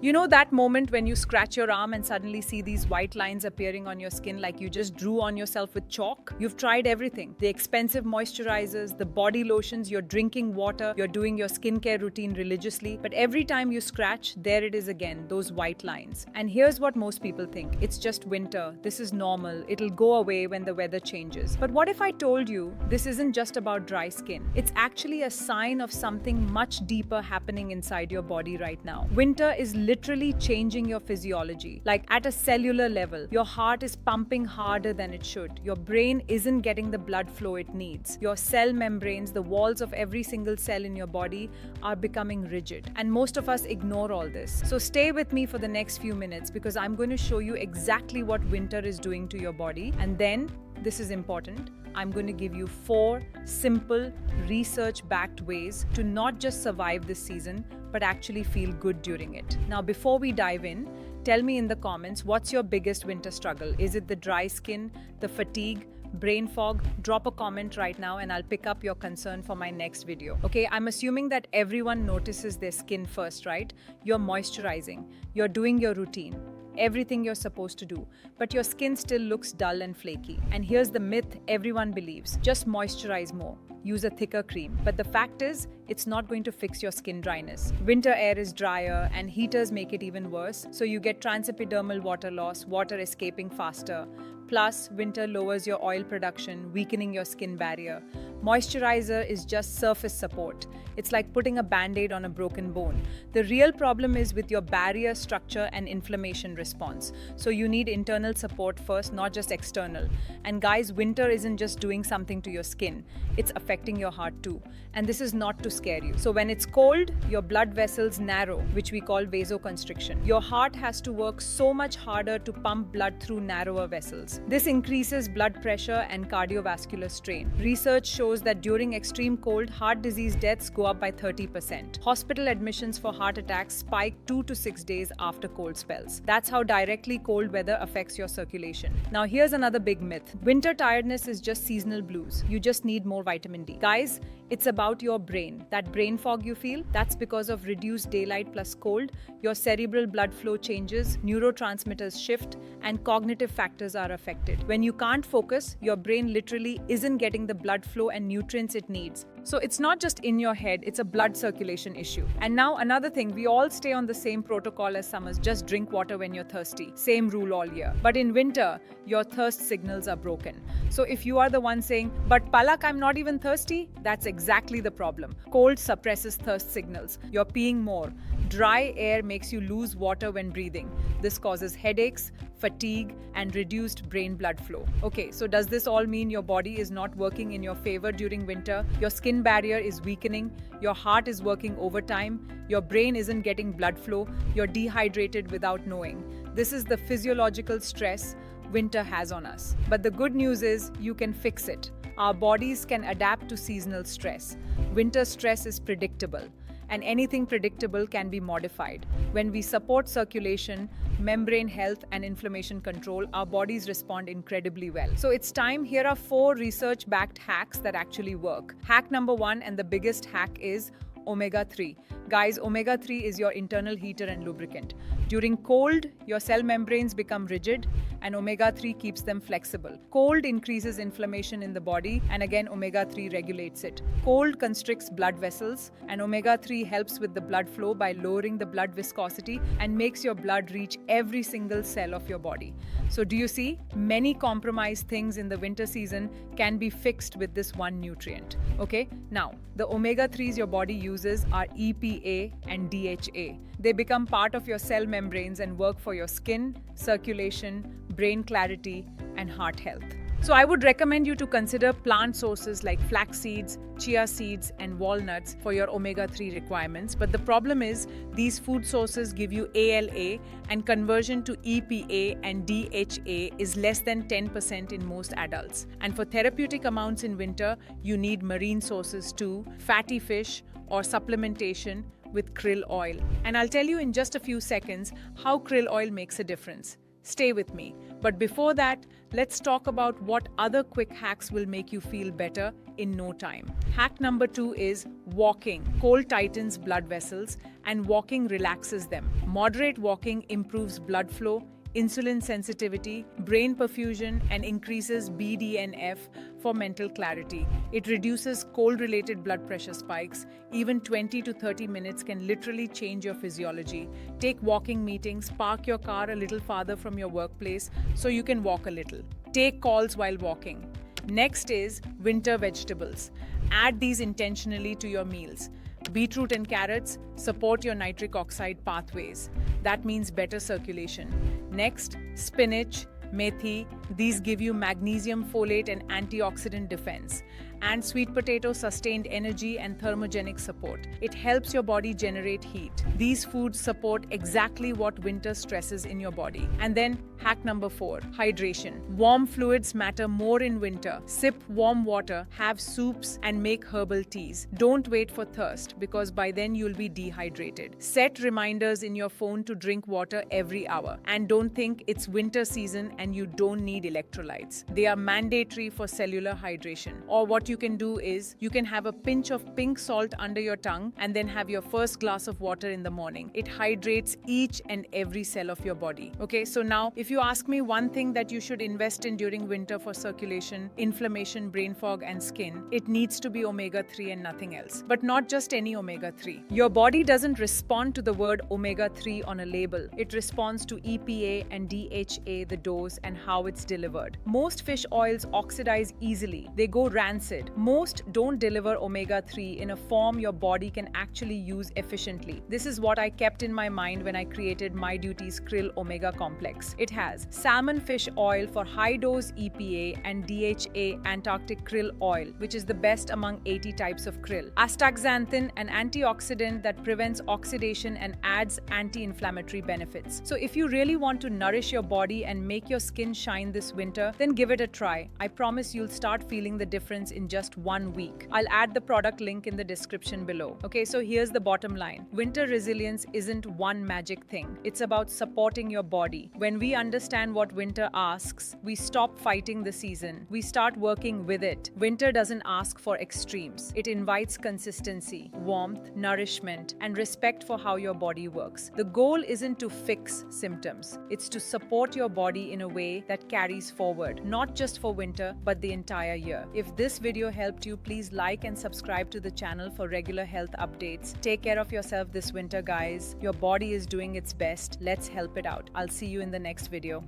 You know that moment when you scratch your arm and suddenly see these white lines appearing on your skin like you just drew on yourself with chalk? You've tried everything, the expensive moisturizers, the body lotions, you're drinking water, you're doing your skincare routine religiously, but every time you scratch, there it is again, those white lines. And here's what most people think: it's just winter, this is normal, it'll go away when the weather changes. But what if I told you this isn't just about dry skin? It's actually a sign of something much deeper happening inside your body right now. Winter is literally changing your physiology. Like at a cellular level, your heart is pumping harder than it should. Your brain isn't getting the blood flow it needs. Your cell membranes, the walls of every single cell in your body, are becoming rigid. And most of us ignore all this. So stay with me for the next few minutes because I'm going to show you exactly what winter is doing to your body. And then, this is important, I'm going to give you 4 simple, research-backed ways to not just survive this season, but actually feel good during it. Now, before we dive in, tell me in the comments, what's your biggest winter struggle? Is it the dry skin, the fatigue, brain fog? Drop a comment right now and I'll pick up your concern for my next video. Okay, I'm assuming that everyone notices their skin first, right? You're moisturizing, you're doing your routine, everything you're supposed to do, but your skin still looks dull and flaky. And here's the myth everyone believes: just moisturize more, use a thicker cream. But the fact is, it's not going to fix your skin dryness. Winter air is drier and heaters make it even worse, so you get transepidermal water loss, water escaping faster. Plus, winter lowers your oil production, weakening your skin barrier. Moisturizer is just surface support. It's like putting a band-aid on a broken bone. The real problem is with your barrier structure and inflammation response. So you need internal support first, not just external. And guys, winter isn't just doing something to your skin, it's affecting your heart too. And this is not to scare you. So when it's cold, your blood vessels narrow, which we call vasoconstriction. Your heart has to work so much harder to pump blood through narrower vessels. This increases blood pressure and cardiovascular strain. Research shows that during extreme cold, heart disease deaths go up by 30%. Hospital admissions for heart attacks spike 2 to 6 days after cold spells. That's how directly cold weather affects your circulation. Now here's another big myth. Winter tiredness is just seasonal blues. You just need more vitamin D. Guys, it's about your brain. That brain fog you feel, that's because of reduced daylight plus cold. Your cerebral blood flow changes, neurotransmitters shift, and cognitive factors are affected. When you can't focus, your brain literally isn't getting the blood flow and nutrients it needs. So it's not just in your head, it's a blood circulation issue. And now another thing, we all stay on the same protocol as summers: just drink water when you're thirsty. Same rule all year. But in winter, your thirst signals are broken. So if you are the one saying, "But Palak, I'm not even thirsty," that's exactly the problem. Cold suppresses thirst signals. You're peeing more. Dry air makes you lose water when breathing. This causes headaches, fatigue, and reduced brain blood flow. Okay, so does this all mean your body is not working in your favor during winter? Your skin barrier is weakening, your heart is working overtime, your brain isn't getting blood flow, you're dehydrated without knowing. This is the physiological stress winter has on us. But the good news is you can fix it. Our bodies can adapt to seasonal stress. Winter stress is predictable, and anything predictable can be modified. When we support circulation, membrane health, and inflammation control, our bodies respond incredibly well. So it's time. Here are 4 research-backed hacks that actually work. Hack number 1, and the biggest hack, is omega-3. Guys, omega-3 is your internal heater and lubricant. During cold, your cell membranes become rigid and omega-3 keeps them flexible. Cold increases inflammation in the body and again omega-3 regulates it. Cold constricts blood vessels and omega-3 helps with the blood flow by lowering the blood viscosity and makes your blood reach every single cell of your body. So do you see? Many compromised things in the winter season can be fixed with this one nutrient. Okay, now the omega-3s your body uses are EPA and DHA. They become part of your cell membranes and work for your skin, circulation, brain clarity, and heart health. So I would recommend you to consider plant sources like flax seeds, chia seeds, and walnuts for your omega-3 requirements. But the problem is these food sources give you ALA, and conversion to EPA and DHA is less than 10% in most adults. And for therapeutic amounts in winter, you need marine sources too, fatty fish, or supplementation with krill oil. And I'll tell you in just a few seconds how krill oil makes a difference. Stay with me. But before that, let's talk about what other quick hacks will make you feel better in no time. Hack number 2 is walking. Cold tightens blood vessels and walking relaxes them. Moderate walking improves blood flow, insulin sensitivity, brain perfusion, and increases BDNF for mental clarity. It reduces cold-related blood pressure spikes. Even 20 to 30 minutes can literally change your physiology. Take walking meetings, park your car a little farther from your workplace so you can walk a little. Take calls while walking. Next is winter vegetables. Add these intentionally to your meals. Beetroot and carrots support your nitric oxide pathways. That means better circulation. Next, spinach, methi. These give you magnesium, folate, and antioxidant defense. And sweet potato sustained energy and thermogenic support. It helps your body generate heat. These foods support exactly what winter stresses in your body. And then hack number 4, hydration. Warm fluids matter more in winter. Sip warm water, have soups, and make herbal teas. Don't wait for thirst because by then you'll be dehydrated. Set reminders in your phone to drink water every hour. And don't think it's winter season and you don't need electrolytes. They are mandatory for cellular hydration. Or what you can do is you can have a pinch of pink salt under your tongue and then have your first glass of water in the morning. It hydrates each and every cell of your body. Okay, so now if you ask me one thing that you should invest in during winter for circulation, inflammation, brain fog, and skin, it needs to be omega-3 and nothing else. But not just any omega-3. Your body doesn't respond to the word omega-3 on a label. It responds to EPA and DHA, the dose, and how it's delivered. Most fish oils oxidize easily. They go rancid. Most don't deliver omega-3 in a form your body can actually use efficiently. This is what I kept in my mind when I created My Duty's Krill Omega Complex. It has salmon fish oil for high-dose EPA and DHA Antarctic krill oil, which is the best among 80 types of krill. Astaxanthin, an antioxidant that prevents oxidation and adds anti-inflammatory benefits. So if you really want to nourish your body and make your skin shine this winter, then give it a try. I promise you'll start feeling the difference in just 1 week. I'll add the product link in the description below. Okay, so here's the bottom line. Winter resilience isn't one magic thing. It's about supporting your body. When we understand what winter asks, we stop fighting the season. We start working with it. Winter doesn't ask for extremes. It invites consistency, warmth, nourishment, and respect for how your body works. The goal isn't to fix symptoms. It's to support your body in a way that carries forward, not just for winter, but the entire year. If this video helped you, please like and subscribe to the channel for regular health updates. Take care of yourself this winter, guys. Your body is doing its best. Let's help it out. I'll see you in the next video.